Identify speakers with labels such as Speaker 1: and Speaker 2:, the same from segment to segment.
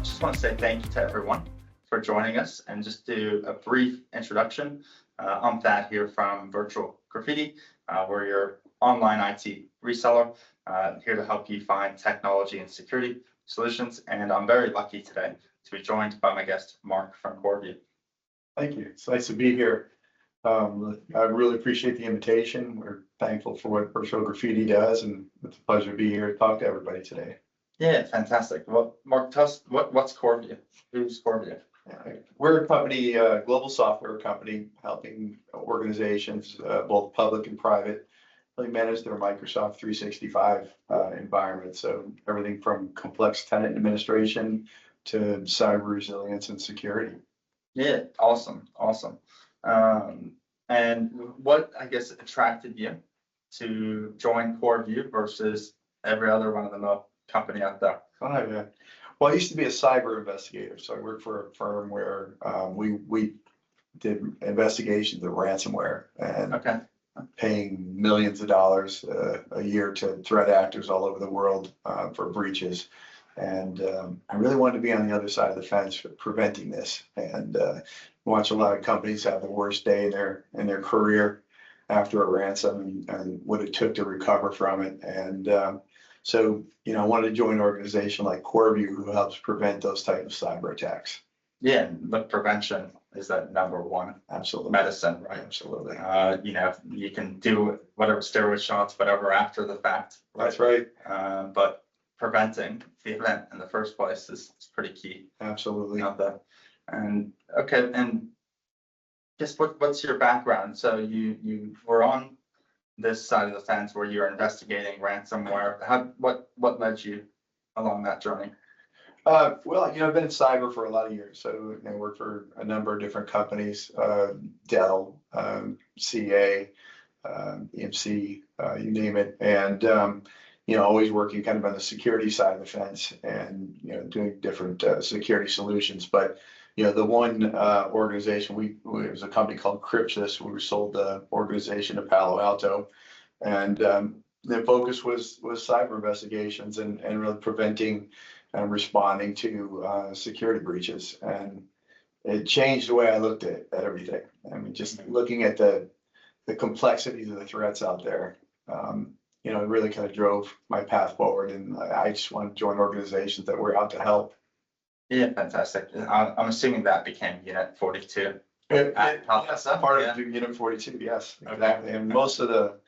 Speaker 1: just want to say thank you to everyone for joining us and just do a brief introduction. I'm Thad here from Virtual Graffiti. We're your online IT reseller, here to help you find technology and security solutions. And I'm very lucky today to be joined by my guest, Mark from CoreView.
Speaker 2: Thank you. It's nice to be here. I really appreciate the invitation. We're thankful for what Virtual Graffiti does, and it's a pleasure to be here to talk to everybody today.
Speaker 1: Yeah, fantastic. Well, Mark, tell us what's CoreView? Who's CoreView?
Speaker 2: We're a company, global software company, helping organizations, both public and private, really manage their Microsoft 365 environment. So everything from complex tenant administration to cyber resilience and security.
Speaker 1: Yeah, awesome. And what, I guess, attracted you to join CoreView versus every other one of the company out there?
Speaker 2: Well, I used to be a cyber investigator, so I worked for a firm where we did investigations of ransomware and paying millions of dollars a year to threat actors all over the world for breaches. And I really wanted to be on the other side of the fence for preventing this. And watch a lot of companies have the worst day in their career after a ransom and what it took to recover from it. And so, I wanted to join an organization like CoreView who helps prevent those type of cyber attacks.
Speaker 1: Yeah, but prevention is that number one.
Speaker 2: Absolutely.
Speaker 1: Medicine, right?
Speaker 2: Absolutely.
Speaker 1: You can do whatever steroid shots, whatever after the fact.
Speaker 2: Right? That's right.
Speaker 1: But preventing the event in the first place is pretty key.
Speaker 2: Absolutely.
Speaker 1: Not that. And okay, and just what's your background? So you were on this side of the fence where you're investigating ransomware. What led you along that journey?
Speaker 2: Well, I've been in cyber for a lot of years. So I worked for a number of different companies, Dell, CA, EMC, you name it. And, always working kind of on the security side of the fence and, doing different security solutions. But, the one organization, it was a company called Crypsis. We sold the organization to Palo Alto. And the focus was cyber investigations and really preventing and responding to security breaches. And it changed the way I looked at everything. I mean, just looking at the complexities of the threats out there, it really kind of drove my path forward. And I just wanted to join organizations that were out to help.
Speaker 1: Yeah, fantastic. I'm assuming that became Unit 42.
Speaker 2: Yes, part of Unit 42. Yes, exactly. And most of the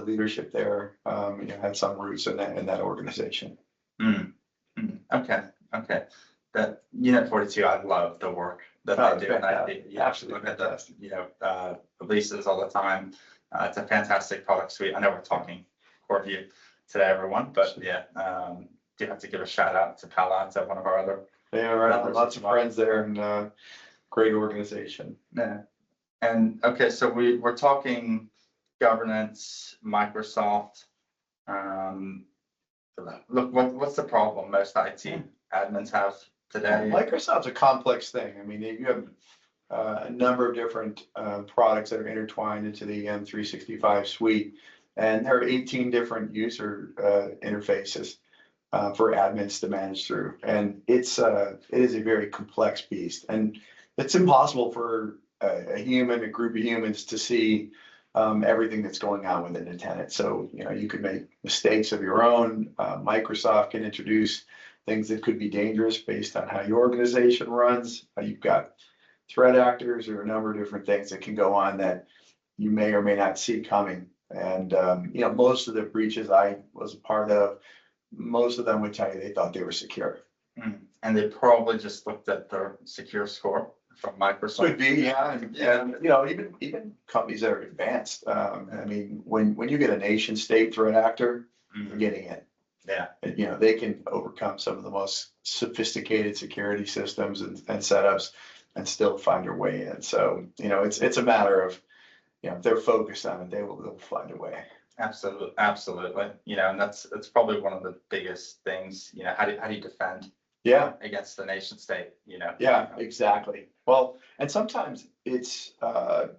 Speaker 2: leadership there, had some roots in that organization.
Speaker 1: Okay. That Unit 42, I love the work that they do. And I absolutely look at the releases all the time. It's a fantastic product suite. I know we're talking CoreView today, everyone, but do have to give a shout out to Palo Alto, one of our other.
Speaker 2: Yeah, right. Lots of friends there and great organization.
Speaker 1: Yeah. And okay, so we're talking governance, Microsoft. Look, what's the problem most IT admins have today?
Speaker 2: Microsoft's a complex thing. I mean, you have a number of different products that are intertwined into the M365 suite, and there are 18 different user interfaces for admins to manage through, and it is a very complex beast, and it's impossible for a group of humans to see everything that's going on within a tenant. So you could make mistakes of your own. Microsoft can introduce things that could be dangerous based on how your organization runs. You've got threat actors or a number of different things that can go on that you may or may not see coming. And most of the breaches I was a part of, most of them would tell you they thought they were secure.
Speaker 1: And they probably just looked at their secure score from Microsoft.
Speaker 2: Could be, yeah. And even companies that are advanced. I mean, when you get a nation state threat actor, you're getting it.
Speaker 1: Yeah.
Speaker 2: And, they can overcome some of the most sophisticated security systems and setups and still find their way in. So, it's a matter of, if they're focused on it, they'll find a way.
Speaker 1: Absolutely. And that's probably one of the biggest things. How do you defend? Against the nation state?
Speaker 2: Yeah, exactly. Well, and sometimes it's the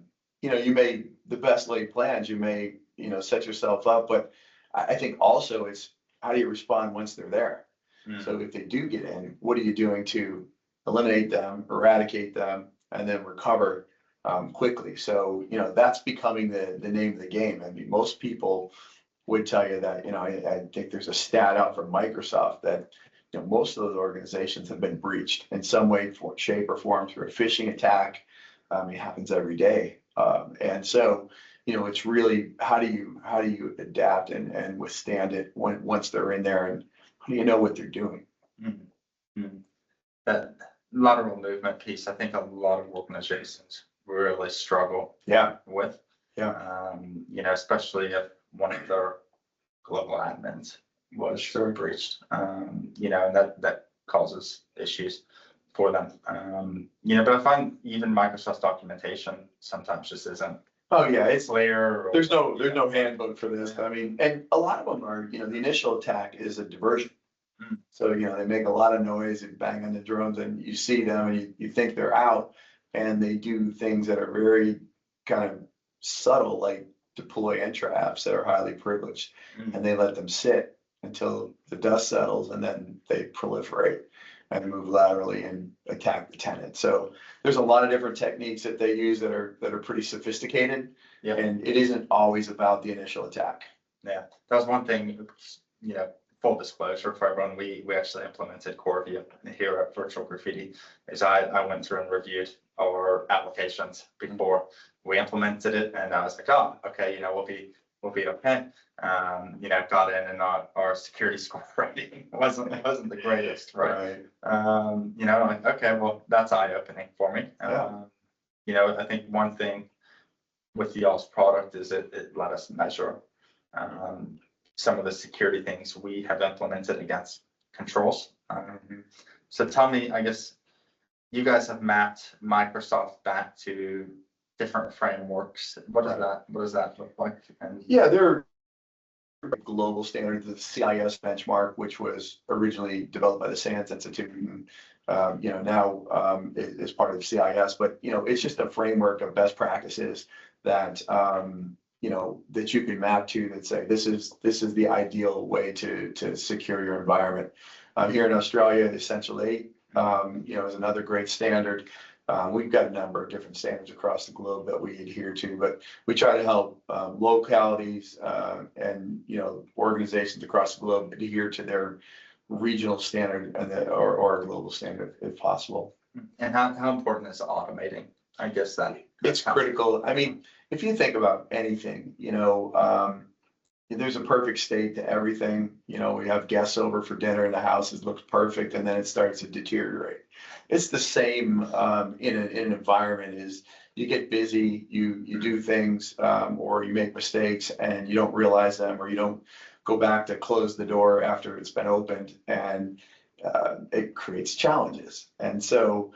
Speaker 2: best laid plans. You may set yourself up, but I think also it's how do you respond once they're there? So if they do get in, what are you doing to eliminate them, eradicate them, and then recover quickly? So, that's becoming the name of the game. I mean, most people would tell you that, I think there's a stat out from Microsoft that, most of those organizations have been breached in some way, shape, or form through a phishing attack. It happens every day. And so, it's really how do you adapt and withstand it once they're in there, and how do you know what they're doing?
Speaker 1: That lateral movement piece, I think a lot of organizations really struggle with. Especially if one of their global admins was breached, and that causes issues for them. But I find even Microsoft documentation sometimes just isn't.
Speaker 2: Oh yeah, it's
Speaker 1: clear.
Speaker 2: There's no handbook for this. I mean, and a lot of them are, the initial attack is a diversion. So, they make a lot of noise and bang on the drums, and you see them and you think they're out, and they do things that are very kind of subtle, like deploy Entra apps that are highly privileged, and they let them sit until the dust settles, and then they proliferate and move laterally and attack the tenant. So there's a lot of different techniques that they use that are pretty sophisticated, and it isn't always about the initial attack.
Speaker 1: Yeah, that was one thing, full disclosure for everyone, we actually implemented CoreView here at Virtual Graffiti. Is I went through and reviewed our applications before we implemented it, and I was like, oh, okay, we'll be okay. Got in, and our security score rating wasn't the greatest, right? Like, okay, well, that's eye-opening for me. I think one thing with y'all's product is it let us measure some of the security things we have implemented against controls. So tell me, I guess you guys have mapped Microsoft back to different frameworks. What does that look like? And
Speaker 2: they're global standards, the CIS benchmark, which was originally developed by the SANS Institute, and now is part of CIS. But it's just a framework of best practices that that you can map to, that say this is the ideal way to secure your environment. Here in Australia, Essential 8 is another great standard. We've got a number of different standards across the globe that we adhere to, but we try to help localities and organizations across the globe adhere to their regional standard or global standard if possible.
Speaker 1: And how important is automating? I guess
Speaker 2: it's critical. I mean, if you think about anything, there's a perfect state to everything. We have guests over for dinner and the house looks perfect, and then it starts to deteriorate. It's the same in an environment. Is you get busy, you do things, or you make mistakes and you don't realize them, or you don't go back to close the door after it's been opened, and it creates challenges. And so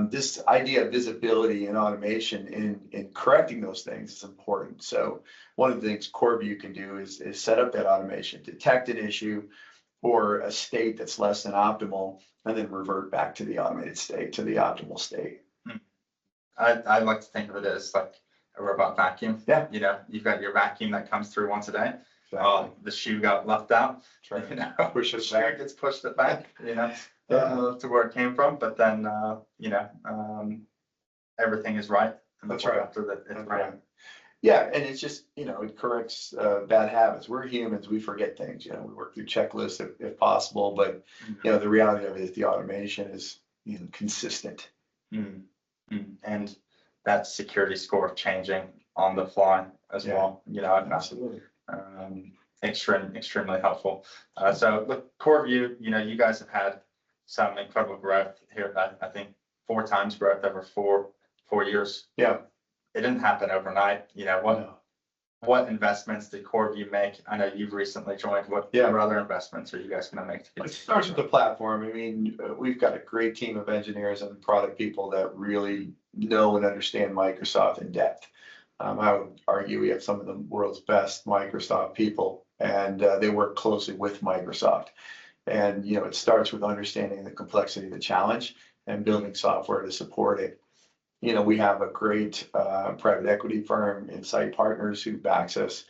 Speaker 2: this idea of visibility and automation in correcting those things is important. So one of the things CoreView can do is set up that automation, detect an issue or a state that's less than optimal, and then revert back to the automated state, to the optimal state.
Speaker 1: I like to think of it as like a robot vacuum.
Speaker 2: Yeah.
Speaker 1: You've got your vacuum that comes through once a day.
Speaker 2: Exactly.
Speaker 1: The shoe got left out.
Speaker 2: Push it
Speaker 1: back. Gets pushed it back. To where it came from, but then everything is right.
Speaker 2: That's right.
Speaker 1: After that, it's right.
Speaker 2: Yeah, and it's just it corrects bad habits. We're humans; we forget things. We work through checklists if possible, but the reality of it is the automation is consistent.
Speaker 1: And that security score changing on the fly as well.
Speaker 2: Absolutely.
Speaker 1: Extremely helpful. So with CoreView, you guys have had some incredible growth here. I think 4 times growth over four years.
Speaker 2: Yeah.
Speaker 1: It didn't happen overnight. What investments did CoreView make? I know you've recently joined. What other investments are you guys going to make?
Speaker 2: It starts with the platform. I mean, we've got a great team of engineers and product people that really know and understand Microsoft in depth. I would argue we have some of the world's best Microsoft people, and they work closely with Microsoft. And it starts with understanding the complexity of the challenge and building software to support it. We have a great private equity firm, Insight Partners, who backs us.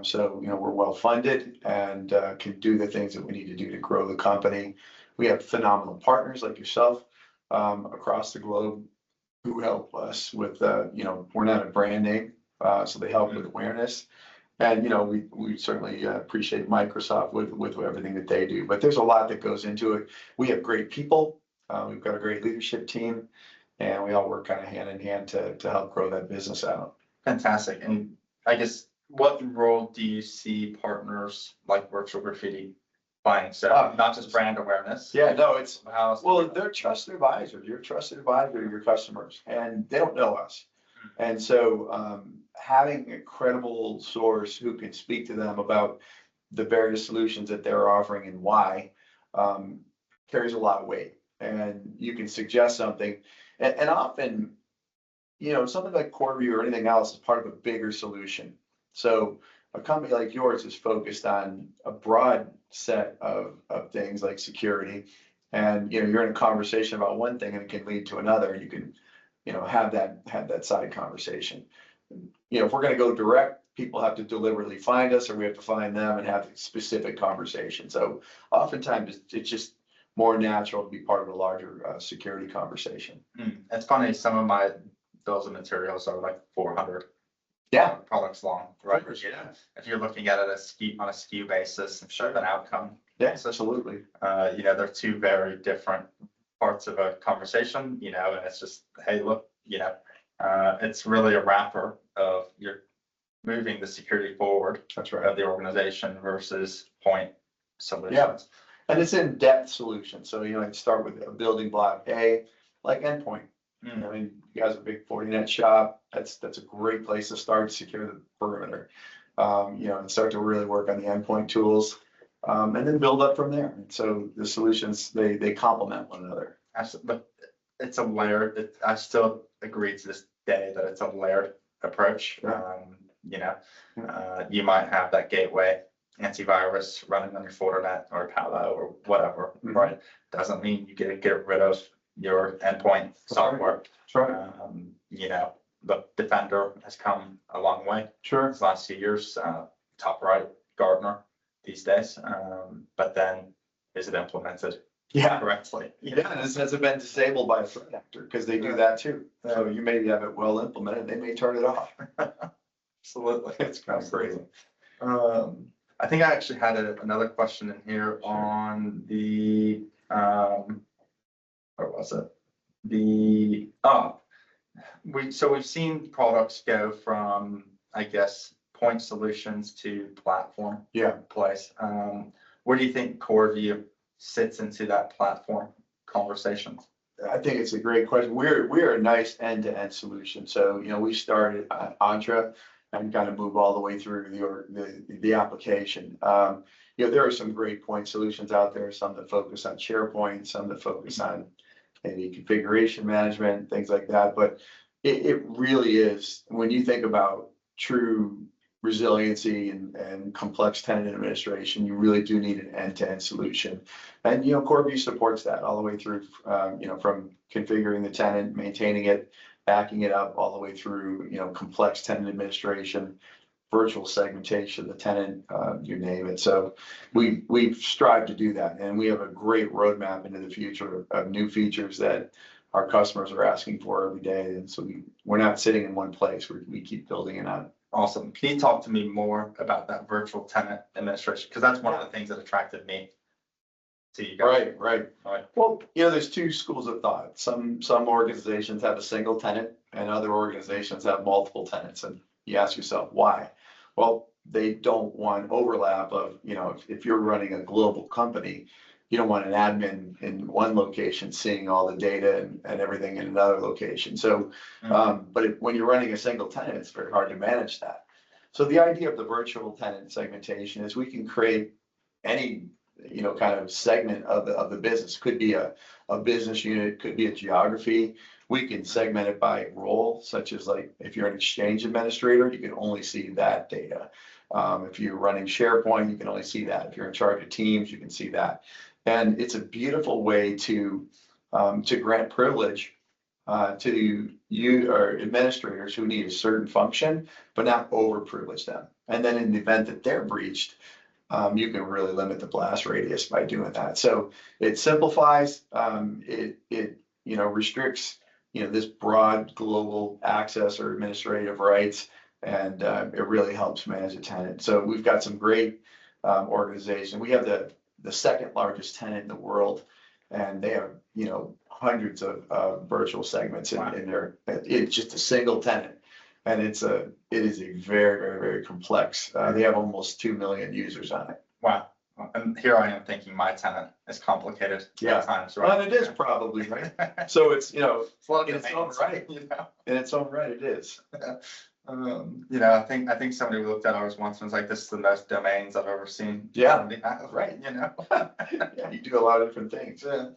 Speaker 2: So, we're well funded and can do the things that we need to do to grow the company. We have phenomenal partners like yourself across the globe who help us with, we're not a brand name, so they help with awareness. And, we certainly appreciate Microsoft with everything that they do, but there's a lot that goes into it. We have great people. We've got a great leadership team, and we all work kind of hand in hand to help grow that business out.
Speaker 1: Fantastic. And I guess, what role do you see partners like Virtual Graffiti playing? So not just brand awareness.
Speaker 2: Yeah, no, it's,
Speaker 1: How else
Speaker 2: well, they're trusted advisors. You're a trusted advisor to your customers, and they don't know us. And so having a credible source who can speak to them about the various solutions that they're offering and why carries a lot of weight. And you can suggest something, and often, something like CoreView or anything else is part of a bigger solution. So a company like yours is focused on a broad set of things like security, and you're in a conversation about one thing and it can lead to another, and you can have that side conversation. If we're going to go direct, people have to deliberately find us, or we have to find them and have a specific conversation. So oftentimes it's just more natural to be part of a larger security conversation.
Speaker 1: It's funny, some of my bills of materials are like 400 products long, right?
Speaker 2: Yeah.
Speaker 1: If you're looking at it on a SKU basis instead of an outcome.
Speaker 2: Yes, absolutely.
Speaker 1: They're two very different parts of a conversation, and it's just, hey, look, it's really a wrapper of you're moving the security forward.
Speaker 2: That's right.
Speaker 1: Of the organization versus point solutions.
Speaker 2: Yeah. And it's in-depth solution. So, I'd start with a building block A, like endpoint. I mean, you guys are a big Fortinet shop. That's a great place to start to secure the perimeter. And start to really work on the endpoint tools, and then build up from there. And so the solutions, they complement one another.
Speaker 1: But it's a layered. I still agree to this day that it's a layered approach. You might have that gateway antivirus running on your Fortinet or Palo or whatever, right? Doesn't mean you get rid of your endpoint software.
Speaker 2: Sure.
Speaker 1: The Defender has come a long way.
Speaker 2: Sure.
Speaker 1: These last few years, top right, Gartner these days. But then is it implemented correctly?
Speaker 2: Yeah, and has it been disabled by a threat actor? Because they do that too. So you may have it well implemented, they may turn it off.
Speaker 1: Absolutely.
Speaker 2: It's kind of crazy.
Speaker 1: I think I actually had another question in here on the, where was it? We've seen products go from, I guess, point solutions to platform place. Where do you think CoreView sits into that platform conversation?
Speaker 2: I think it's a great question. We're a nice end-to-end solution. So, we started Entra and kind of move all the way through the application. There are some great point solutions out there, some that focus on SharePoint, some that focus on maybe configuration management, things like that. But it really is, when you think about true resiliency and complex tenant administration, you really do need an end-to-end solution. And, CoreView supports that all the way through, from configuring the tenant, maintaining it, backing it up, all the way through, complex tenant administration, virtual segmentation, the tenant, you name it. So we've strived to do that, and we have a great roadmap into the future of new features that our customers are asking for every day. And so we're not sitting in one place. We keep building it out.
Speaker 1: Awesome. Can you talk to me more about that virtual tenant administration? Because that's one of the things that attracted me to you guys.
Speaker 2: Right. Well, there's two schools of thought. Some organizations have a single tenant, and other organizations have multiple tenants. And you ask yourself, why? Well, they don't want overlap of, if you're running a global company, you don't want an admin in one location seeing all the data and everything in another location. So, but when you're running a single tenant, it's very hard to manage that. So the idea of the virtual tenant segmentation is we can create any, kind of segment of the business. Could be a business unit, could be a geography. We can segment it by role, such as like if you're an exchange administrator, you can only see that data. If you're running SharePoint, you can only see that. If you're in charge of Teams, you can see that. And it's a beautiful way to grant privilege to you or administrators who need a certain function, but not overprivilege them. And then in the event that they're breached, you can really limit the blast radius by doing that. So it simplifies, it restricts, this broad global access or administrative rights, and it really helps manage a tenant. So we've got some great organization. We have the second largest tenant in the world, and they have, hundreds of virtual segments in there. It's just a single tenant. And it is a very, very, very complex. They have almost 2 million users on it.
Speaker 1: Wow. And here I am thinking my tenant is complicated
Speaker 2: Yeah.
Speaker 1: at times, right?
Speaker 2: Well, it is probably, right? So it's,
Speaker 1: It's a lot of
Speaker 2: in its own
Speaker 1: domains,
Speaker 2: right. In its own right, it is.
Speaker 1: I think somebody looked at ours once and was like, "This is the most domains I've ever seen."
Speaker 2: Yeah.
Speaker 1: Right.
Speaker 2: Yeah, you do a lot of different things.
Speaker 1: Yeah.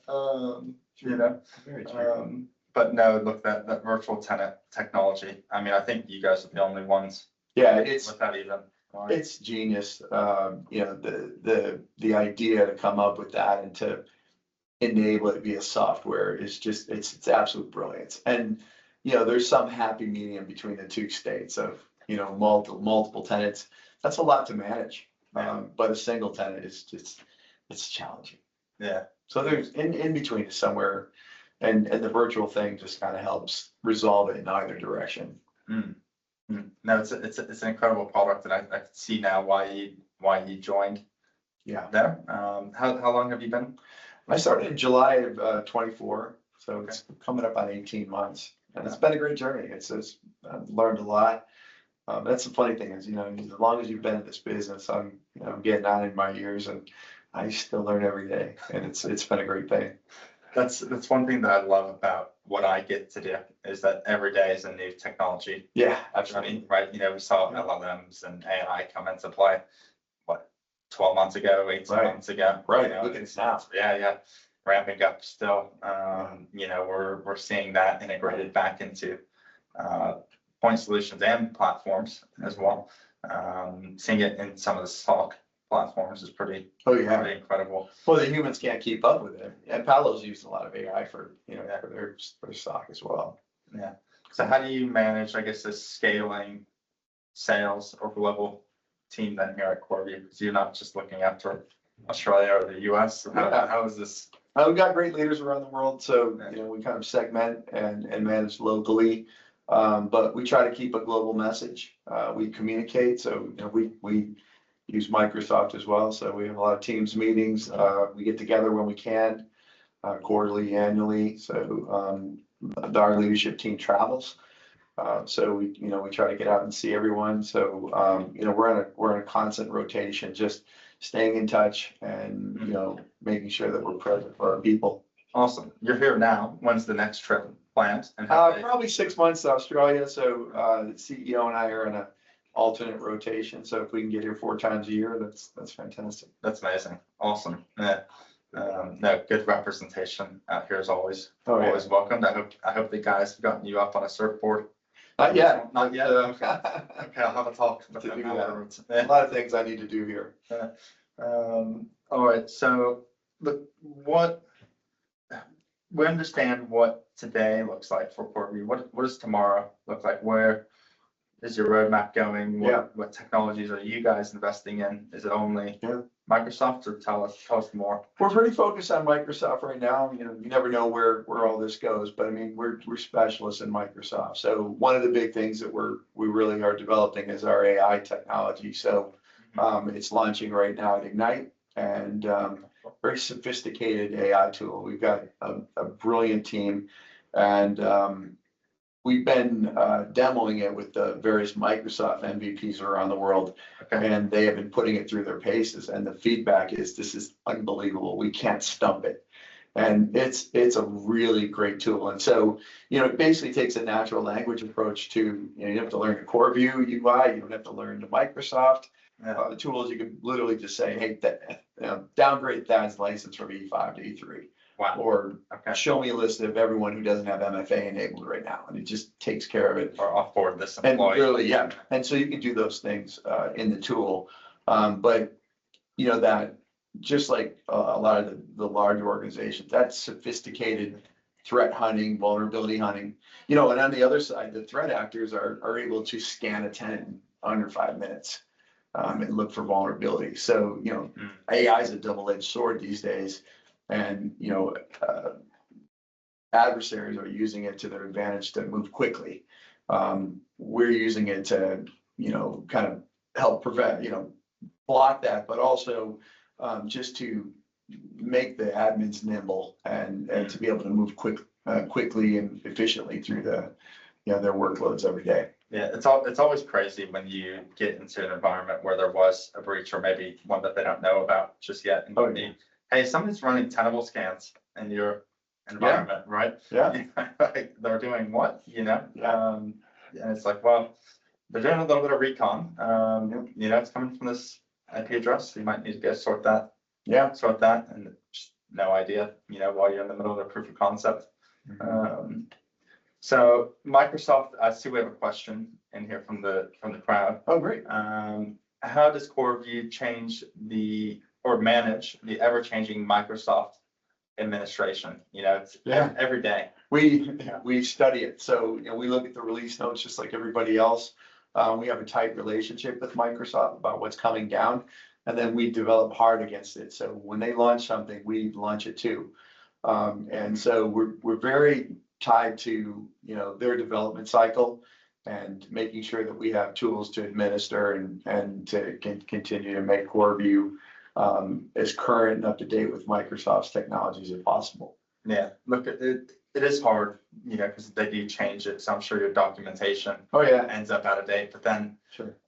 Speaker 2: Very true.
Speaker 1: But no, look, that virtual tenant technology. I mean, I think you guys are the only ones.
Speaker 2: Yeah,
Speaker 1: With that even.
Speaker 2: it's genius. The idea to come up with that and to enable it via software is just, it's absolute brilliance. And, there's some happy medium between the two states of, multiple tenants. That's a lot to manage.
Speaker 1: Yeah.
Speaker 2: But a single tenant is just, it's challenging.
Speaker 1: Yeah.
Speaker 2: So there's in between is somewhere, and the virtual thing just kind of helps resolve it in either direction.
Speaker 1: No, it's an incredible product, and I can see now why you joined.
Speaker 2: Yeah.
Speaker 1: There. How long have you been?
Speaker 2: I started in July of 24, so it's coming up on 18 months, and it's been a great journey. I've learned a lot. That's the funny thing is, as long as you've been in this business, I'm getting on in my years, and I still learn every day, and it's been a great thing.
Speaker 1: That's one thing that I love about what I get to do is that every day is a new technology.
Speaker 2: Yeah,
Speaker 1: Absolutely. Right. We saw LLMs and AI come into play, 12 months ago, 18 months ago.
Speaker 2: Right. Look at it now.
Speaker 1: Yeah. Ramping up still. We're seeing that integrated back into point solutions and platforms as well. Seeing it in some of the stock platforms is pretty incredible.
Speaker 2: Well, the humans can't keep up with it, and Palo's used a lot of AI for their stock as well.
Speaker 1: Yeah. So how do you manage, I guess, this scaling sales or global team then here at CoreView? Because you're not just looking after Australia or the US. How is this?
Speaker 2: We've got great leaders around the world, so we kind of segment and manage locally, but we try to keep a global message. We communicate, so we use Microsoft as well, so we have a lot of Teams meetings. We get together when we can, quarterly, annually. So our leadership team travels, so we try to get out and see everyone. So we're in a constant rotation, just staying in touch and making sure that we're present for our people.
Speaker 1: Awesome. You're here now. When's the next trip planned? And
Speaker 2: probably 6 months to Australia. So the CEO and I are in a alternate rotation. So if we can get here 4 times a year, that's fantastic.
Speaker 1: That's amazing. Awesome. Yeah. No, good representation out here is always welcomed. I hope the guys have gotten you up on a surfboard.
Speaker 2: Not yet.
Speaker 1: Not yet. Okay, I'll have a talk with them afterwards.
Speaker 2: A lot of things I need to do here.
Speaker 1: All right. So look, we understand what today looks like for CoreView. What does tomorrow look like? Where is your roadmap going? What technologies are you guys investing in? Is it only Microsoft, or tell us more?
Speaker 2: We're pretty focused on Microsoft right now. You never know where all this goes, but I mean, we're specialists in Microsoft. So one of the big things that we really are developing is our AI technology. So it's launching right now at Ignite, and very sophisticated AI tool. We've got a brilliant team, and we've been demoing it with the various Microsoft MVPs around the world, and they have been putting it through their paces. And the feedback is, this is unbelievable. We can't stump it. And it's a really great tool. And so, it basically takes a natural language approach to, you don't have to learn the CoreView UI. You don't have to learn the Microsoft tools. You can literally just say, hey, downgrade Thad's license from E5 to E3.
Speaker 1: Wow.
Speaker 2: Or show me a list of everyone who doesn't have MFA enabled right now, and it just takes care of it.
Speaker 1: Or offboard this
Speaker 2: employee. And really, and so you can do those things in the tool, but that just like a lot of the larger organizations, that sophisticated threat hunting, vulnerability hunting, you know, and on the other side, the threat actors are able to scan a tenant in under 5 minutes. And look for vulnerability. So, you know, AI is a double-edged sword these days, and, you know, adversaries are using it to their advantage to move quickly. We're using it to, you know, kind of help prevent, you know, block that, but also just to make the admins nimble and to be able to move quickly and efficiently through the, you know, their workloads every day.
Speaker 1: Yeah, it's always crazy when you get into an environment where there was a breach or maybe one that they don't know about just yet. And hey, somebody's running tenable scans in your environment, right?
Speaker 2: Yeah.
Speaker 1: Like, they're doing what, you know?
Speaker 2: Yeah.
Speaker 1: And it's like, well, they're doing a little bit of recon. You know, it's coming from this IP address. So you might need to go sort that.
Speaker 2: Yeah.
Speaker 1: Sort that, and just no idea, you know, while you're in the middle of a proof of concept. So Microsoft, I see we have a question in here from the crowd.
Speaker 2: Oh, great.
Speaker 1: How does CoreView change or manage the ever-changing Microsoft administration? You know, it's every day.
Speaker 2: We study it. So, you know, we look at the release notes just like everybody else. We have a tight relationship with Microsoft about what's coming down, and then we develop hard against it. So when they launch something, we launch it too. And so we're very tied to, you know, their development cycle and making sure that we have tools to administer and to continue to make CoreView as current and up to date with Microsoft's technologies as possible.
Speaker 1: Yeah, look, it is hard, you know, because they do change it. So I'm sure your documentation ends up out of date. But then,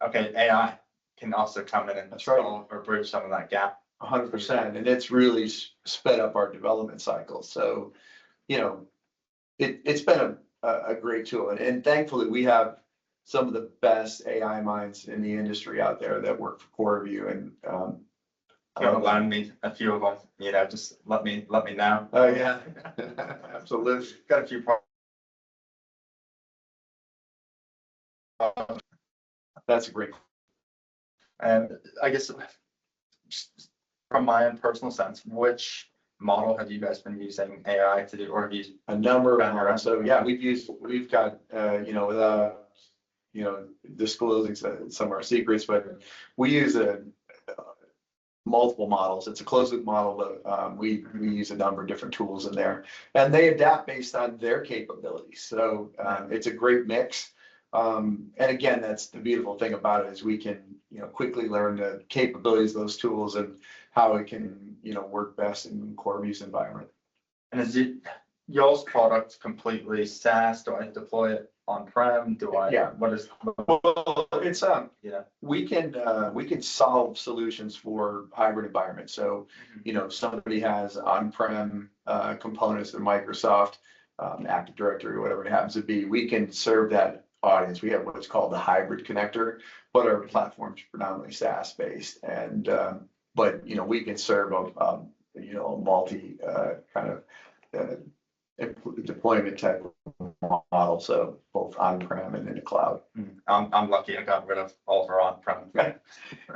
Speaker 1: okay, AI can also come in and solve or bridge some of that gap.
Speaker 2: 100%, and it's really sped up our development cycle. So, you know, it's been a great tool, and thankfully we have some of the best AI minds in the industry out there that work for CoreView, and
Speaker 1: you want to loan me a few of them, you know, just let me know.
Speaker 2: Oh yeah, absolutely.
Speaker 1: Got a few problems.
Speaker 2: That's great.
Speaker 1: And I guess just from my own personal sense, which model have you guys been using AI to do, or have you
Speaker 2: a number of them? So yeah, we've got you know, without, you know, disclosing some of our secrets, but we use multiple models. It's a closed loop model, but we use a number of different tools in there, and they adapt based on their capabilities. So it's a great mix. And again, that's the beautiful thing about it, is we can, you know, quickly learn the capabilities of those tools and how it can, you know, work best in CoreView's environment.
Speaker 1: And is it y'all's product completely SaaS? Do I deploy it on-prem? Do I?
Speaker 2: Yeah.
Speaker 1: What is?
Speaker 2: Well, it's we can solve solutions for hybrid environments. So, you know, if somebody has on-prem components of Microsoft, Active Directory, whatever it happens to be, we can serve that audience. We have what's called the hybrid connector, but our platform's predominantly SaaS based, and but you know, we can serve you know, a multi kind of deployment type model, so both on-prem and in the cloud.
Speaker 1: I'm lucky I got rid of all of our on-prem.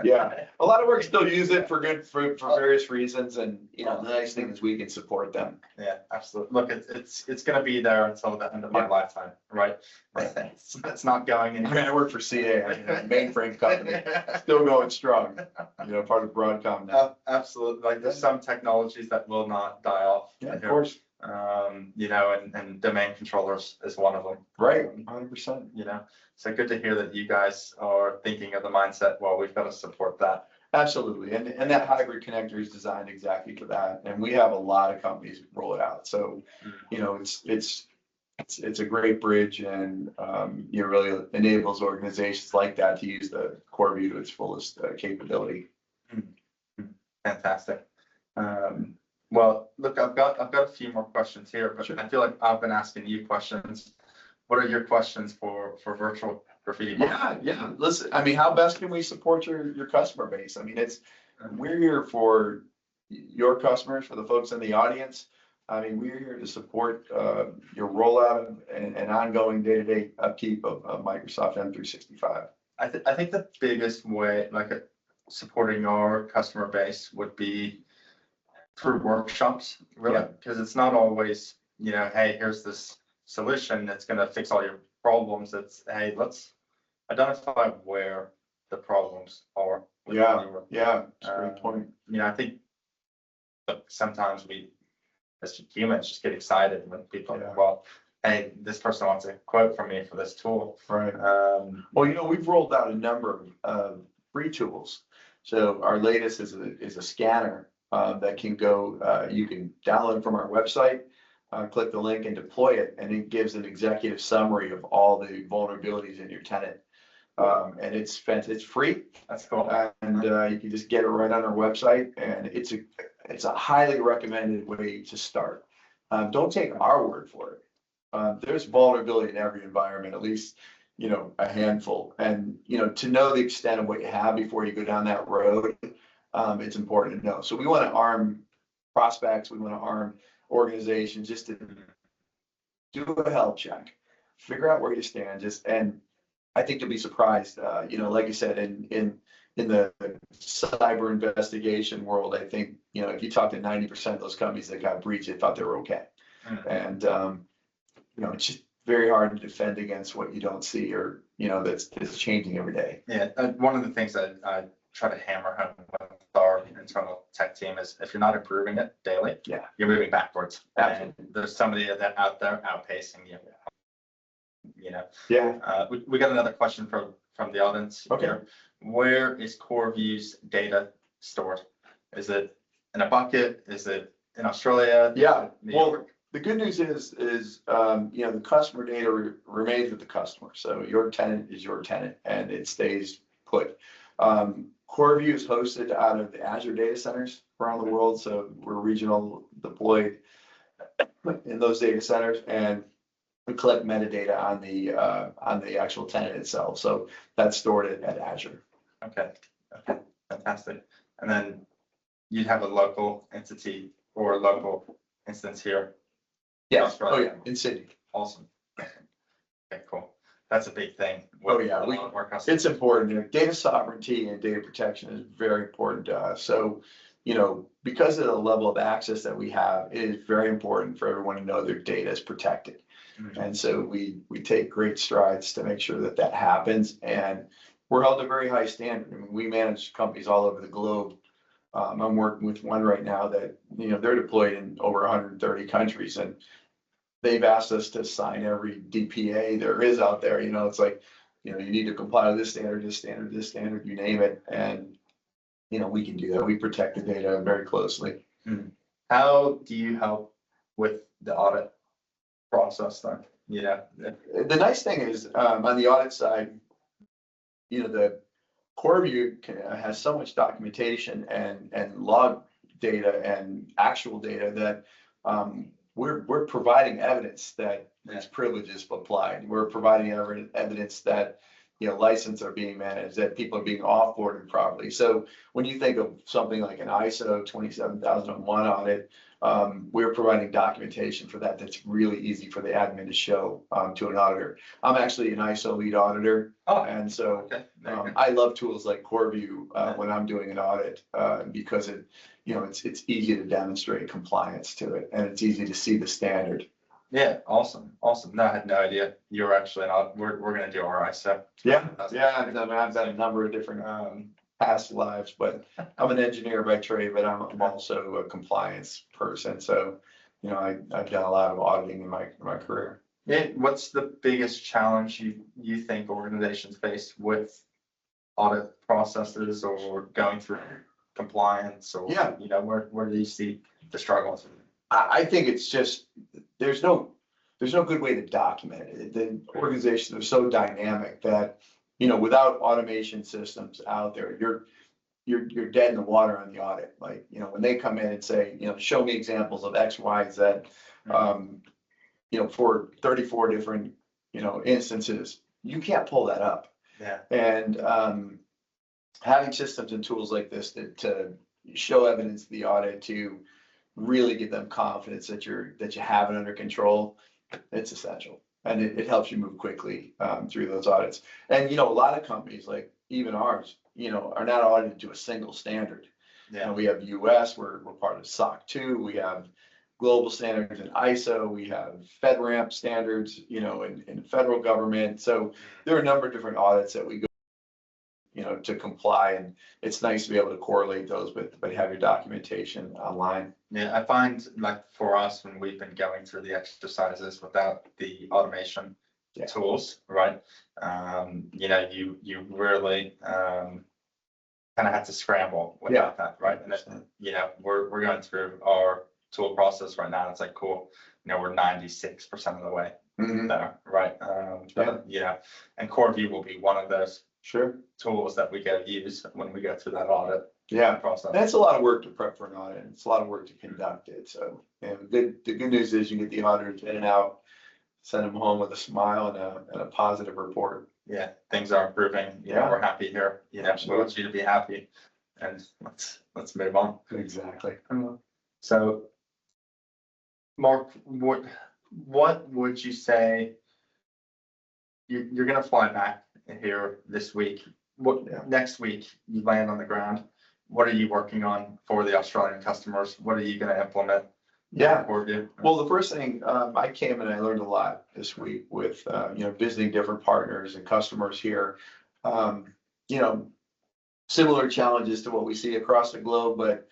Speaker 2: Yeah, a lot of work still use it for various reasons, and you know, the nice thing is we can support them.
Speaker 1: Yeah, absolutely. Look, it's going to be there until the end of my lifetime, right? It's not going anywhere.
Speaker 2: I mean, I work for CA, a mainframe company, still going strong. You know, part of Broadcom now.
Speaker 1: Absolutely. Like, there's some technologies that will not die off.
Speaker 2: Yeah, of course.
Speaker 1: You know, and domain controllers is one of them.
Speaker 2: Right, 100%.
Speaker 1: You know, so good to hear that you guys are thinking of the mindset, well, we've got to support that.
Speaker 2: Absolutely, and that hybrid connector is designed exactly for that, and we have a lot of companies roll it out. So, you know, it's a great bridge, and you know, really enables organizations like that to use the CoreView to its fullest capability.
Speaker 1: Fantastic. Well, look, I've got a few more questions here, but I feel like I've been asking you questions. What are your questions for virtual graffiti?
Speaker 2: Yeah. Listen, I mean, how best can we support your customer base? I mean, we're here for your customers, for the folks in the audience. I mean, we're here to support your rollout and ongoing day-to-day upkeep of Microsoft M365.
Speaker 1: I think the biggest way, like, supporting our customer base would be through workshops, really, because it's not always you know, hey, here's this solution that's going to fix all your problems. It's, hey, let's identify where the problems are.
Speaker 2: Yeah, it's a great point.
Speaker 1: You know, I think that sometimes we, as humans, just get excited when people are, well, hey, this person wants a quote from me for this tool.
Speaker 2: Right. Well, you know, we've rolled out a number of free tools. So our latest is a scanner that can go, you can download from our website, click the link and deploy it, and it gives an executive summary of all the vulnerabilities in your tenant. And it's free.
Speaker 1: That's cool.
Speaker 2: And you can just get it right on our website, and it's a highly recommended way to start. Don't take our word for it. There's vulnerability in every environment, at least, you know, a handful. And, you know, to know the extent of what you have before you go down that road, it's important to know. So we want to arm prospects, we want to arm organizations just to do a health check, figure out where you stand, and I think you'll be surprised, you know, like you said, in the cyber investigation world, I think, you know, if you talk to 90% of those companies that got breached, they thought they were okay. And, you know, it's just very hard to defend against what you don't see, or, you know, that's changing every day.
Speaker 1: Yeah, one of the things that I try to hammer home with our internal tech team is if you're not improving it daily, you're moving backwards.
Speaker 2: Absolutely.
Speaker 1: And there's somebody that out there outpacing you. You know.
Speaker 2: Yeah.
Speaker 1: We got another question from the audience.
Speaker 2: Okay.
Speaker 1: Here. Where is CoreView's data stored? Is it in a bucket? Is it in Australia?
Speaker 2: Yeah. Well, the good news is you know, the customer data remains with the customer. So your tenant is your tenant, and it stays put. CoreView is hosted out of the Azure data centers around the world, so we're regional deployed in those data centers, and we collect metadata on the actual tenant itself. So that's stored at Azure.
Speaker 1: Okay, fantastic. And then you'd have a local entity or a local instance here.
Speaker 2: Yeah. Oh yeah, in Sydney.
Speaker 1: Awesome. Okay, cool. That's a big thing.
Speaker 2: Oh yeah, it's important. You know, data sovereignty and data protection is very important to us. So, you know, because of the level of access that we have, it is very important for everyone to know their data is protected. Mm-hmm. And so we take great strides to make sure that that happens, and we're held to a very high standard. I mean, we manage companies all over the globe. I'm working with one right now that, you know, they're deployed in over 130 countries, and they've asked us to sign every DPA there is out there. You know, it's like, you know, you need to comply with this standard, this standard, this standard, you name it. And, you know, we can do that. We protect the data very closely.
Speaker 1: Mm-hmm. How do you help with the audit process then? Yeah.
Speaker 2: The nice thing is, on the audit side, you know, the CoreView has so much documentation and log data and actual data that we're providing evidence that these privileges applied. We're providing evidence that, you know, licenses are being managed, that people are being offboarded properly. So when you think of something like an ISO 27001 audit, we're providing documentation for that that's really easy for the admin to show to an auditor. I'm actually an ISO lead auditor, and so I love tools like CoreView when I'm doing an audit because it, you know, it's easy to demonstrate compliance to it, and it's easy to see the standard.
Speaker 1: Yeah, awesome. No, I had no idea you were actually we're going to do our ISO.
Speaker 2: Yeah, I've done a number of different past lives, but I'm an engineer by trade, but I'm also a compliance person. So, you know, I've done a lot of auditing in my career.
Speaker 1: Yeah, what's the biggest challenge you think organizations face with audit processes or going through compliance, or you know, where do you see the struggles?
Speaker 2: I think it's just there's no good way to document it. The organizations are so dynamic that, you know, without automation systems out there, you're dead in the water on the audit. Like, you know, when they come in and say, you know, show me examples of X, Y, Z, you know, for 34 different, you know, instances, you can't pull that up.
Speaker 1: Yeah.
Speaker 2: And having systems and tools like this to show evidence of the audit, to really give them confidence that you have it under control, it's essential. And it helps you move quickly through those audits. And, you know, a lot of companies, like even ours, you know, are not audited to a single standard. Yeah. You know, we have US, we're part of SOC 2, we have global standards in ISO, we have FedRAMP standards, you know, in federal government. So there are a number of different audits that we go, you know, to comply, and it's nice to be able to correlate those, but have your documentation online.
Speaker 1: Yeah, I find like for us, when we've been going through the exercises without the automation tools, right? You know, you really kind of have to scramble without that, right? And then, you know, we're going through our tool process right now. It's like, cool, you know, we're 96% of the way there, right? You know, and CoreView will be one of those tools that we go use when we go through that audit process.
Speaker 2: And it's a lot of work to prep for an audit. It's a lot of work to conduct it. So, and the good news is you get the auditors in and out, send them home with a smile and a positive report.
Speaker 1: Yeah, things are improving. You know, we're happy here. You know, we want you to be happy, and let's move on.
Speaker 2: Exactly.
Speaker 1: So, Mark, what would you say? You're gonna fly back here this week. Next week you land on the ground? What are you working on for the Australian customers? What are you gonna implement? Well, the first thing, I came and I learned a lot this week with, you know, visiting different partners and customers here. You know, similar challenges to what we see across the globe, but,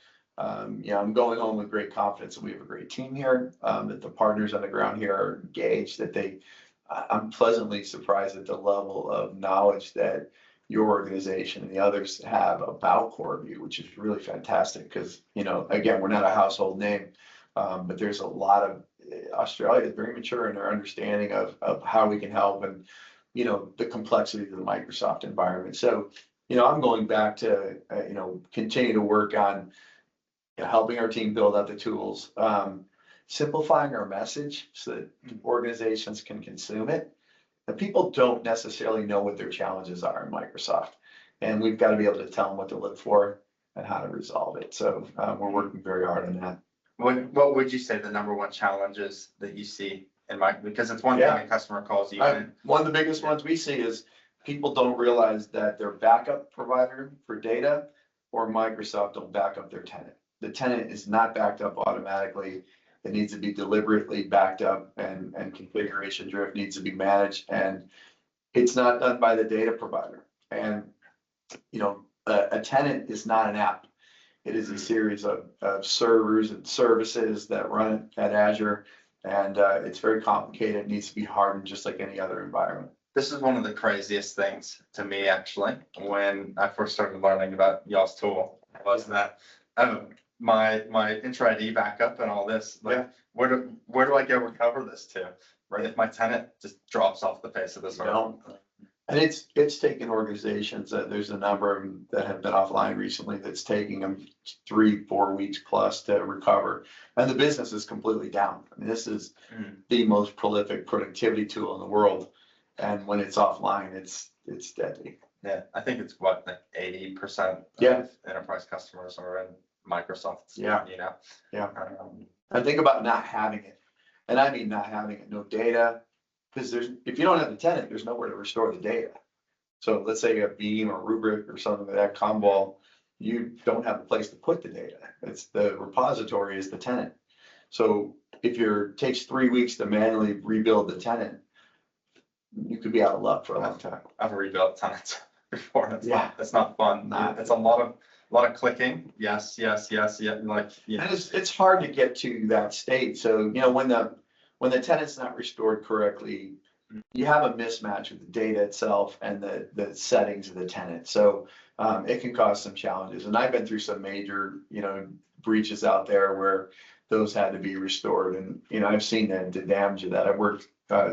Speaker 1: you know, I'm going home with great confidence that we have a great team here, that the partners on the ground here are engaged, that I'm pleasantly surprised at the level of knowledge that your organization and the others have about CoreView, which is really fantastic because, you know, again, we're not a household name. But there's a lot of Australia is very mature in their understanding of how we can help and, you know, the complexity of the Microsoft environment. So, you know, I'm going back to, you know, continue to work on, you know, helping our team build out the tools, simplifying our message so that organizations can consume it. And people don't necessarily know what their challenges are in Microsoft. And we've got to be able to tell them what to look for and how to resolve it. So we're working very hard on that. What would you say the number one challenge is that you see in because it's one thing a customer calls you in.
Speaker 2: One of the biggest ones we see is people don't realize that their backup provider for data or Microsoft don't back up their tenant. The tenant is not backed up automatically. It needs to be deliberately backed up, and configuration drift needs to be managed, and it's not done by the data provider. And, you know, a tenant is not an app. It is a series of servers and services that run at Azure, and it's very complicated. It needs to be hardened just like any other environment.
Speaker 1: This is one of the craziest things to me, actually, when I first started learning about y'all's tool, was that my intro ID backup and all this. Like, where do I go recover this to? Right, if my tenant just drops off the face of this earth.
Speaker 2: And it's taken organizations that there's a number of them that have been offline recently that's taking them 3-4 weeks plus to recover. And the business is completely down. I mean, this is the most prolific productivity tool in the world. And when it's offline, it's deadly.
Speaker 1: Yeah, I think it's what, like 80% of enterprise customers are in Microsoft. You know.
Speaker 2: And think about not having it. And I mean not having it, no data. Because if you don't have the tenant, there's nowhere to restore the data. So let's say you have Beam or Rubrik or something like that, Commvault, you don't have a place to put the data. It's the repository is the tenant. So if it takes 3 weeks to manually rebuild the tenant, you could be out of luck for a long time.
Speaker 1: I've rebuilt tenants before. It's not fun. It's a lot of clicking. Yes. Like,
Speaker 2: and it's hard to get to that state. So, you know, when the tenant's not restored correctly, you have a mismatch with the data itself and the settings of the tenant. So it can cause some challenges. And I've been through some major, you know, breaches out there where those had to be restored. And, you know, I've seen the damage of that. I've worked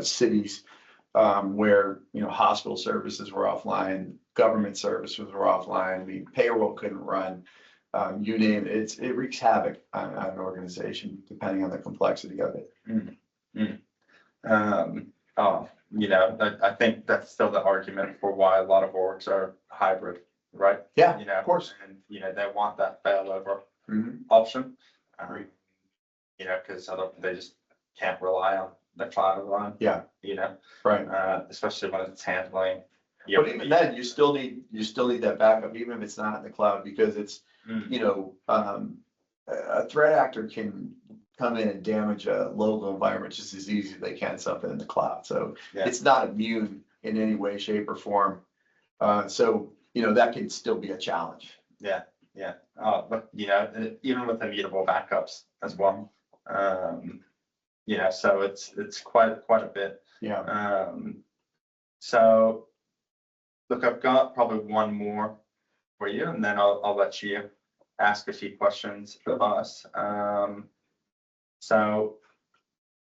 Speaker 2: cities where, you know, hospital services were offline, government services were offline. I mean, payroll couldn't run. You name it. It wreaks havoc on an organization depending on the complexity of it.
Speaker 1: You know, I think that's still the argument for why a lot of orgs are hybrid, right?
Speaker 2: Yeah,
Speaker 1: you know,
Speaker 2: of course.
Speaker 1: And, you know, they want that failover option. You know, because they just can't rely on the cloud run.
Speaker 2: Yeah.
Speaker 1: You know,
Speaker 2: right.
Speaker 1: Especially when it's handling.
Speaker 2: But even then, you still need that backup, even if it's not in the cloud, because it's, you know, a threat actor can come in and damage a local environment just as easy as they can something in the cloud. So
Speaker 1: Yeah.
Speaker 2: it's not immune in any way, shape, or form. So, that can still be a challenge.
Speaker 1: Yeah. But even with immutable backups as well, so it's quite a bit.
Speaker 2: Yeah.
Speaker 1: So look, I've got probably one more for you, and then I'll let you ask a few questions of us. So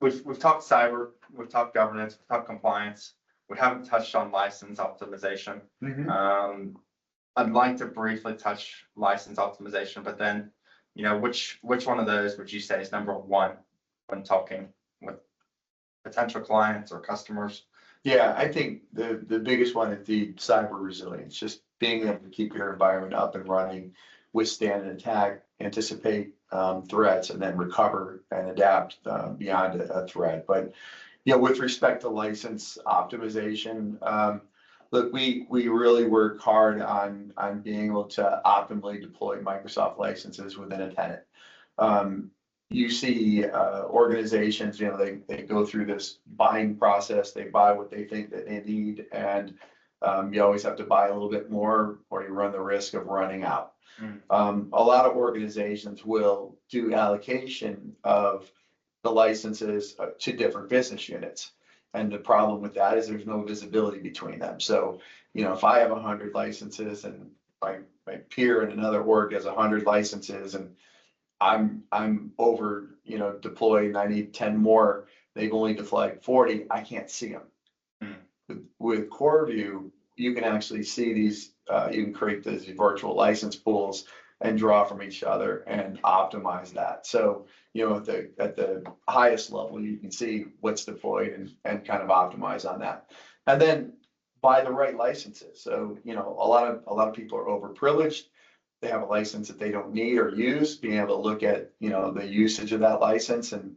Speaker 1: we've talked cyber, we've talked governance, we've talked compliance. We haven't touched on license optimization.
Speaker 2: Mhm.
Speaker 1: I'd like to briefly touch license optimization, but then, which one of those would you say is number one when talking with potential clients or customers?
Speaker 2: Yeah, I think the biggest one is the cyber resilience, just being able to keep your environment up and running, withstand an attack, anticipate threats, and then recover and adapt beyond a threat. But with respect to license optimization, look, we really work hard on being able to optimally deploy Microsoft licenses within a tenant. You see organizations, they go through this buying process, they buy what they think that they need, and you always have to buy a little bit more or you run the risk of running out. A lot of organizations will do allocation of the licenses to different business units. And the problem with that is there's no visibility between them. So, if I have 100 licenses and my peer in another org has 100 licenses and I'm over, deployed and I need 10 more, they've only deployed 40, I can't see them. With CoreView, you can actually see these, you can create these virtual license pools and draw from each other and optimize that. So, at the highest level, you can see what's deployed and kind of optimize on that. And then buy the right licenses. So, a lot of people are overprivileged. They have a license that they don't need or use, being able to look at, the usage of that license and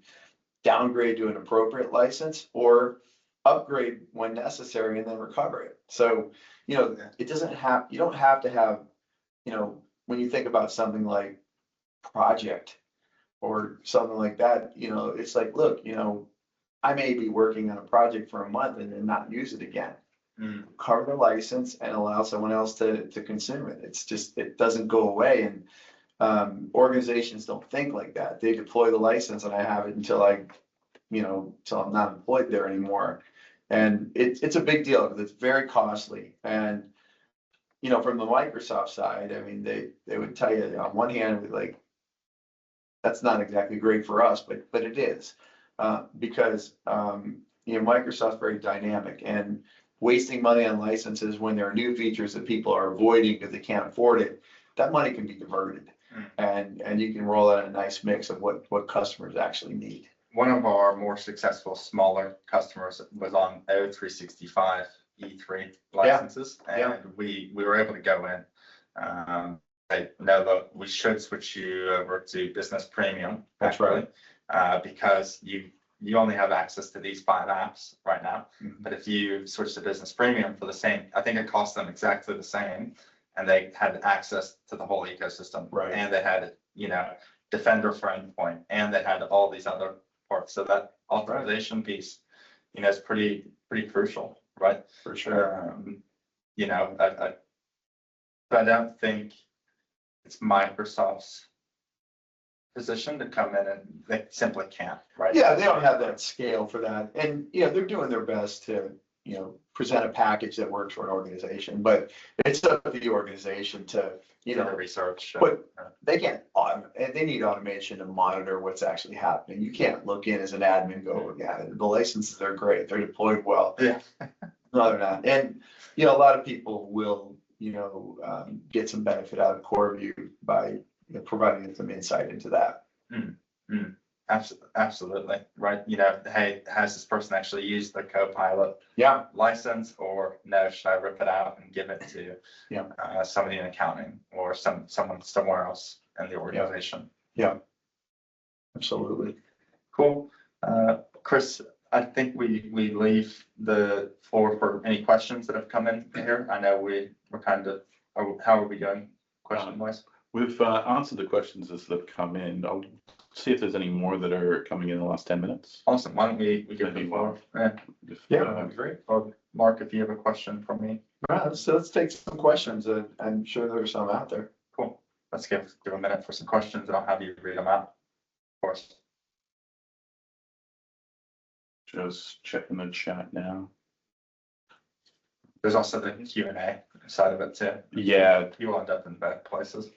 Speaker 2: downgrade to an appropriate license or upgrade when necessary and then recover it. So, it doesn't have, you don't have to have, when you think about something like project or something like that, it's like, look, I may be working on a project for a month and then not use it again. Cover the license and allow someone else to consume it. It's just, it doesn't go away. And organizations don't think like that. They deploy the license and I have it until until I'm not employed there anymore. And it's a big deal because it's very costly. And, from the Microsoft side, I mean, they would tell you on one hand, like, that's not exactly great for us, but it is because, Microsoft's very dynamic and wasting money on licenses when there are new features that people are avoiding because they can't afford it, that money can be diverted. And you can roll out a nice mix of what customers actually need.
Speaker 1: One of our more successful smaller customers was on O365 E3 licenses, and we were able to go in. I know that we should switch you over to Business Premium.
Speaker 2: That's right.
Speaker 1: Because you only have access to these 5 apps right now. But if you switch to Business Premium for the same, I think it cost them exactly the same, and they had access to the whole ecosystem.
Speaker 2: Right.
Speaker 1: And they had, Defender for Endpoint, and they had all these other parts. So that authorization piece, is pretty crucial, right?
Speaker 2: For sure.
Speaker 1: I don't think it's Microsoft's position to come in, and they simply can't, right?
Speaker 2: Yeah, they don't have that scale for that. And, they're doing their best to, present a package that works for an organization, but it's up to the organization to,
Speaker 1: The research.
Speaker 2: But they can't, they need automation to monitor what's actually happening. You can't look in as an admin, go, yeah, the licenses are great, they're deployed well.
Speaker 1: Yeah.
Speaker 2: No, they're not. And, a lot of people will, get some benefit out of CoreView by providing some insight into that.
Speaker 1: Absolutely, right. Hey, has this person actually used the Copilot license, or no, should I rip it out and give it to somebody in accounting or someone somewhere else in the organization?
Speaker 2: Yeah, absolutely.
Speaker 1: Cool. Chris, I think we leave the floor for any questions that have come in here. I know we're kind of, how are we doing question wise?
Speaker 3: We've answered the questions as they've come in. I'll see if there's any more that are coming in the last 10 minutes.
Speaker 1: Awesome. Why don't we give
Speaker 3: Maybe
Speaker 1: them forward?
Speaker 3: If,
Speaker 2: Yeah, that'd be great.
Speaker 1: Or Mark, if you have a question for me.
Speaker 2: All right, so let's take some questions. I'm sure there's some out there.
Speaker 1: Cool. Let's give a minute for some questions and I'll have you read them out. Of course.
Speaker 3: Just checking the chat now.
Speaker 1: There's also the Q&A side of it too.
Speaker 3: Yeah,
Speaker 1: You will end up in bad places.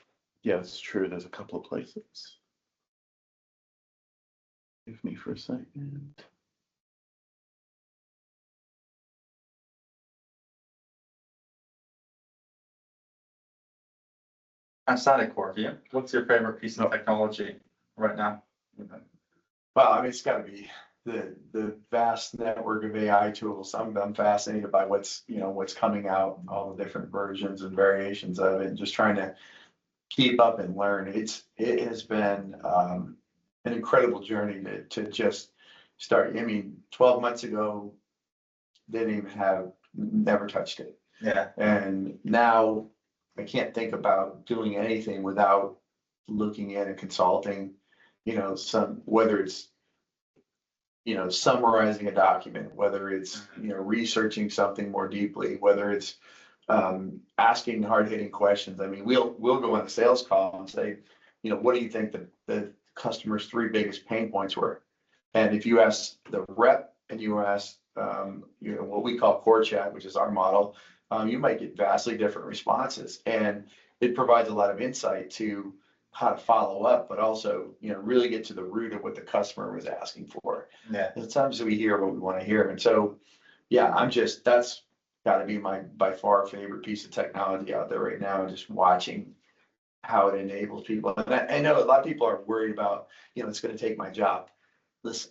Speaker 3: yeah, it's true. There's a couple of places. Give me for a second.
Speaker 1: Outside of CoreView, what's your favorite piece of technology right now?
Speaker 2: Well, I mean, it's gotta be the vast network of AI tools. I'm fascinated by what's coming out, all the different versions and variations of it, and just trying to keep up and learn. It has been an incredible journey to just start. I mean, 12 months ago, never touched it.
Speaker 1: Yeah.
Speaker 2: And now I can't think about doing anything without looking at and consulting, whether it's, summarizing a document, whether it's, researching something more deeply, whether it's asking hard-hitting questions. I mean, we'll go on a sales call and say, what do you think the customer's 3 biggest pain points were? And if you ask the rep and you ask, what we call core chat, which is our model, you might get vastly different responses. And it provides a lot of insight to how to follow up, but also, really get to the root of what the customer was asking for.
Speaker 1: Yeah.
Speaker 2: And sometimes we hear what we want to hear. And so, yeah, that's got to be my by far favorite piece of technology out there right now, just watching how it enables people. And I know a lot of people are worried about, it's going to take my job. Listen,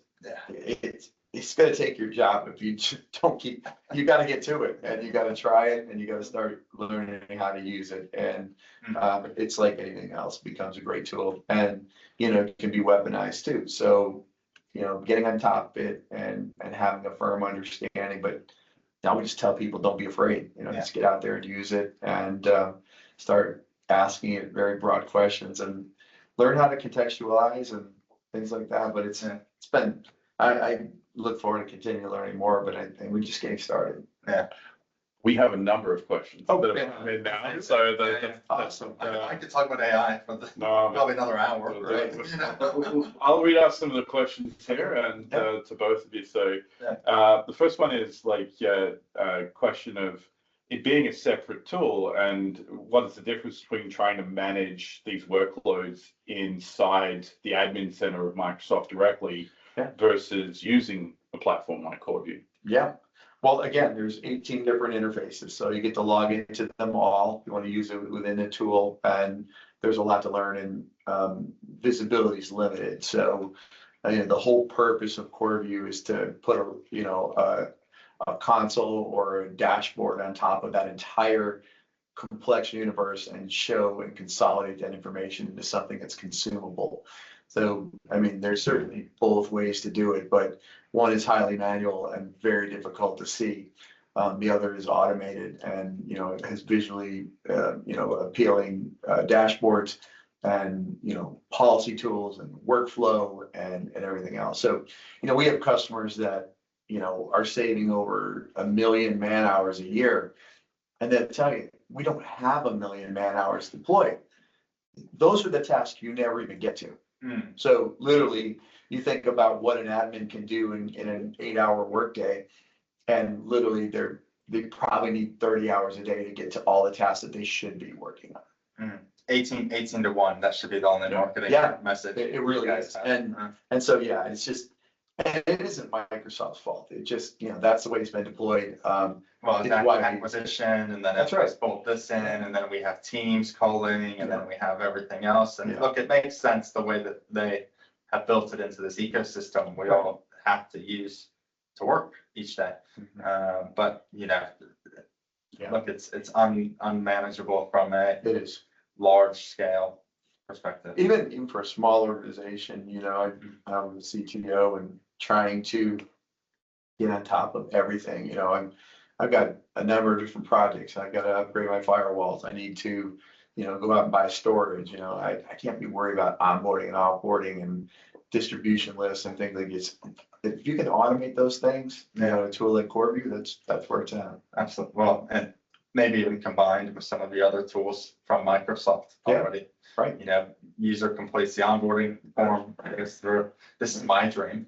Speaker 2: it's going to take your job if you don't you got to get to it and you got to try it and you got to start learning how to use it. And it's like anything else, becomes a great tool and, it can be weaponized too. So, getting on top of it and having a firm understanding, but now we just tell people, don't be afraid, just get out there and use it and start asking it very broad questions and learn how to contextualize and things like that. But it's been, I look forward to continue learning more, but I think we're just getting started.
Speaker 1: Yeah.
Speaker 3: We have a number of questions
Speaker 2: Oh,
Speaker 3: that
Speaker 2: yeah.
Speaker 3: have come in now. So
Speaker 2: Awesome.
Speaker 1: I could talk about AI for probably another hour.
Speaker 2: Right.
Speaker 3: I'll read out some of the questions here and to both of you. So the first one is a question of it being a separate tool and what is the difference between trying to manage these workloads inside the admin center of Microsoft directly versus using a platform like CoreView?
Speaker 2: Yeah. Well, again, there's 18 different interfaces, so you get to log into them all. You want to use it within the tool, and there's a lot to learn, and visibility is limited. So, the whole purpose of CoreView is to put a console or a dashboard on top of that entire complex universe and show and consolidate that information into something that's consumable. So, I mean, there's certainly both ways to do it, but one is highly manual and very difficult to see. The other is automated and, it has visually, appealing dashboards and, policy tools and workflow and everything else. So, we have customers that, are saving over 1 million man hours a year. And they'll tell you, we don't have 1 million man hours deployed. Those are the tasks you never even get to. So literally, you think about what an admin can do in an 8-hour workday, and literally they probably need 30 hours a day to get to all the tasks that they should be working on.
Speaker 1: 18 to 1, that should be the only marketing message.
Speaker 2: It really is. And so, it's just, and it isn't Microsoft's fault. It just, that's the way it's been deployed.
Speaker 1: Well, it's acquisition, and then it's bolt this in, and then we have Teams calling, and then we have everything else. And look, it makes sense the way that they have built it into this ecosystem we all have to use to work each day. But look, it's unmanageable from
Speaker 2: it is
Speaker 1: large scale perspective.
Speaker 2: Even for a small organization, I'm a CTO and trying to get on top of everything. I've got a number of different projects. I got to upgrade my firewalls. I need to, go out and buy storage, I can't be worried about onboarding and offboarding and distribution lists and things like this. If you can automate those things, a tool like CoreView, that's where it's at.
Speaker 1: Absolutely. Well, and maybe even combined with some of the other tools from Microsoft already.
Speaker 2: Right.
Speaker 1: User completes the onboarding form, goes through, this is my dream,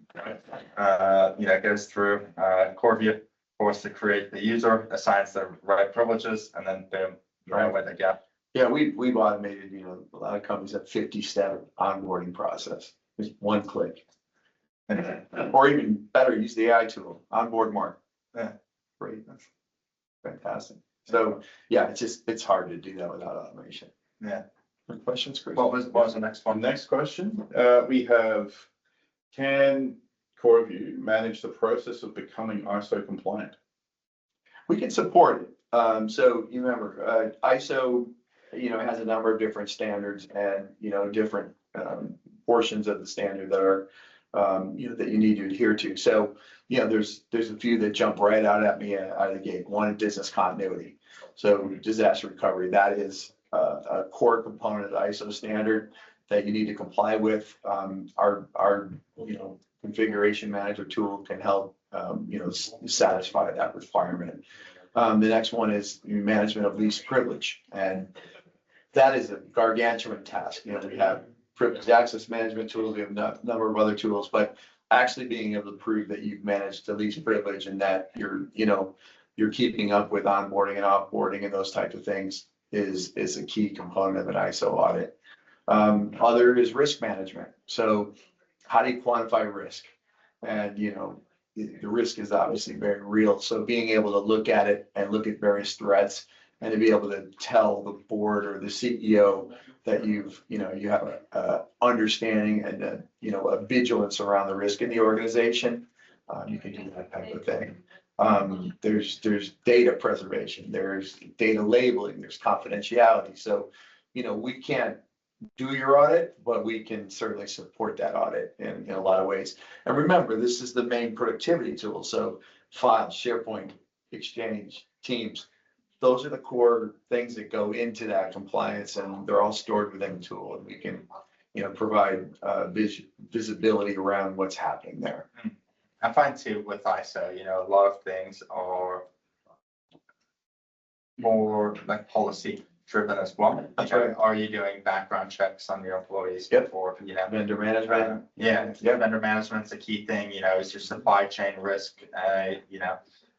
Speaker 1: goes through CoreView, forced to create the user, assigns the right privileges, and then boom, right away they go.
Speaker 2: Yeah, we've automated, a lot of companies have 50-step onboarding process. Just one click. Or even better, use the AI tool, onboard mark.
Speaker 1: Yeah.
Speaker 2: Great. That's fantastic. So yeah, it's hard to do that without automation.
Speaker 1: Yeah.
Speaker 2: Good questions, Chris?
Speaker 1: What was the next one?
Speaker 3: Next question, we have, can CoreView manage the process of becoming ISO compliant?
Speaker 2: We can support it. So you remember, ISO, has a number of different standards and, different portions of the standard that are, that you need to adhere to. So, there's a few that jump right out at me out of the gate. One, business continuity. So disaster recovery, that is a core component of the ISO standard that you need to comply with. Our configuration manager tool can help, satisfy that requirement. The next one is management of least privilege, and that is a gargantuan task. We have privileged access management tools, we have a number of other tools, but actually being able to prove that you've managed the least privilege and that you're keeping up with onboarding and offboarding and those types of things is a key component of an ISO audit. Other is risk management. So how do you quantify risk? And the risk is obviously very real. So being able to look at it and look at various threats and to be able to tell the board or the CEO that you have a understanding and a vigilance around the risk in the organization, you can do that type of thing. There's data preservation, there's data labeling, there's confidentiality. So, we can't do your audit, but we can certainly support that audit in a lot of ways. And remember, this is the main productivity tool. So Files, SharePoint, Exchange, Teams, those are the core things that go into that compliance, and they're all stored within the tool, and we can, provide visibility around what's happening there.
Speaker 1: I find too with ISO, a lot of things are more like policy driven as well.
Speaker 2: That's right.
Speaker 1: Are you doing background checks on your employees
Speaker 2: Yep.
Speaker 1: before,
Speaker 2: Vendor management.
Speaker 1: Vendor management's a key thing, is your supply chain risk,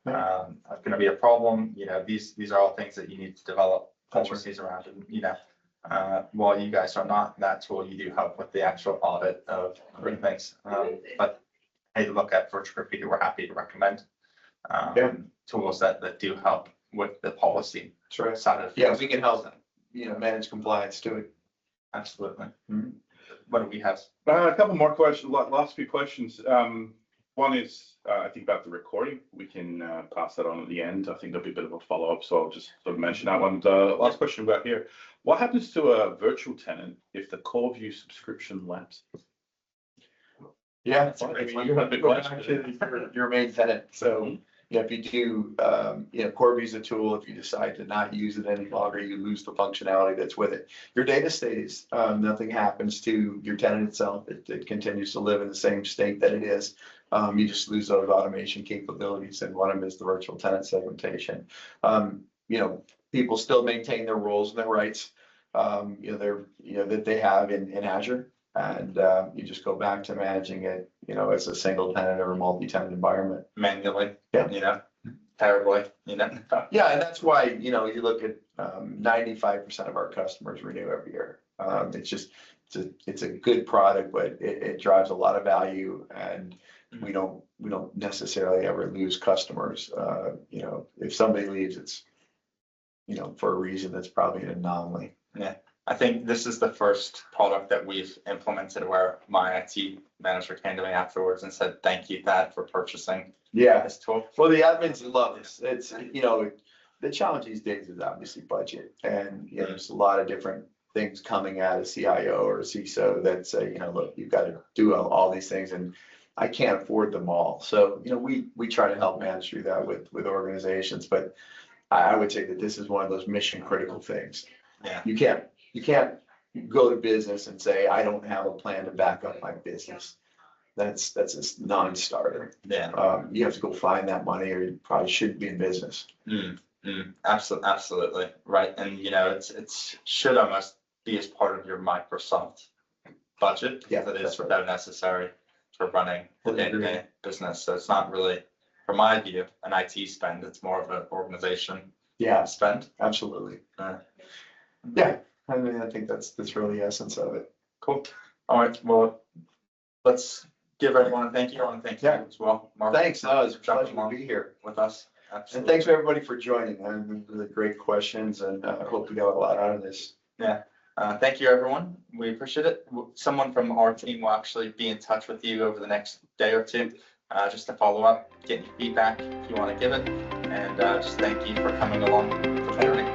Speaker 1: going to be a problem, these are all things that you need to develop policies around, and, while you guys are not that tool, you do help with the actual audit of things. But hey, look at Virtual Graffiti, we're happy to recommend tools that do help with the policy.
Speaker 2: That's right.
Speaker 1: Side of
Speaker 2: Yeah, we can help, manage compliance to it.
Speaker 1: Absolutely.
Speaker 2: Mm-hmm.
Speaker 1: What do we have?
Speaker 3: A couple more questions, last few questions. One is, I think about the recording. We can pass that on at the end. I think there'll be a bit of a follow-up, so I'll just sort of mention that one. Last question about here. What happens to a virtual tenant if the CoreView subscription lapses?
Speaker 2: Yeah,
Speaker 3: That's a great one.
Speaker 2: Your main tenant. So if you do, CoreView is a tool. If you decide to not use it any longer, you lose the functionality that's with it. Your data stays. Nothing happens to your tenant itself. It continues to live in the same state that it is. You just lose those automation capabilities, and one of them is the virtual tenant segmentation. People still maintain their roles and their rights, that they have in Azure. And you just go back to managing it, as a single tenant or a multi-tenant environment.
Speaker 1: Manually,
Speaker 2: Yeah.
Speaker 1: terribly,
Speaker 2: Yeah, and that's why, you look at 95% of our customers renew every year. It's a good product, but it drives a lot of value, and we don't necessarily ever lose customers. If somebody leaves, it's, for a reason that's probably an anomaly.
Speaker 1: Yeah. I think this is the first product that we've implemented where my IT manager came to me afterwards and said, "Thank you, Thad, for purchasing this tool."
Speaker 2: Well, the admins love this. It's, the challenge these days is obviously budget, and there's a lot of different things coming at a CIO or a CISO that say, look, you've got to do all these things, and I can't afford them all. So, we try to help manage through that with organizations, but I would say that this is one of those mission critical things.
Speaker 1: Yeah.
Speaker 2: You can't go to business and say, I don't have a plan to back up my business. That's a non-starter.
Speaker 1: Yeah.
Speaker 2: You have to go find that money, or you probably shouldn't be in business.
Speaker 1: Absolutely. Right. And it's should almost be as part of your Microsoft budget.
Speaker 2: Yeah,
Speaker 1: That is
Speaker 2: that's right.
Speaker 1: so necessary for running the day-to-day business. So it's not really, from my view, an IT spend. It's more of an organization
Speaker 2: Yeah,
Speaker 1: spend.
Speaker 2: absolutely.
Speaker 1: Uh,
Speaker 2: Yeah, I mean, I think that's really the essence of it.
Speaker 1: Cool. All right. Well, let's give everyone a thank you. I want to thank you as well, Mark.
Speaker 2: Thanks. No, it's a
Speaker 1: jumping
Speaker 2: pleasure to
Speaker 1: along
Speaker 2: be here.
Speaker 1: with us.
Speaker 2: And
Speaker 1: Absolutely.
Speaker 2: thanks for everybody for joining. Really great questions, and I hope we got a lot out of this.
Speaker 1: Yeah. Thank you, everyone. We appreciate it. Someone from our team will actually be in touch with you over the next day or two, just to follow up, get your feedback if you want to give it. And just thank you for coming along for the journey.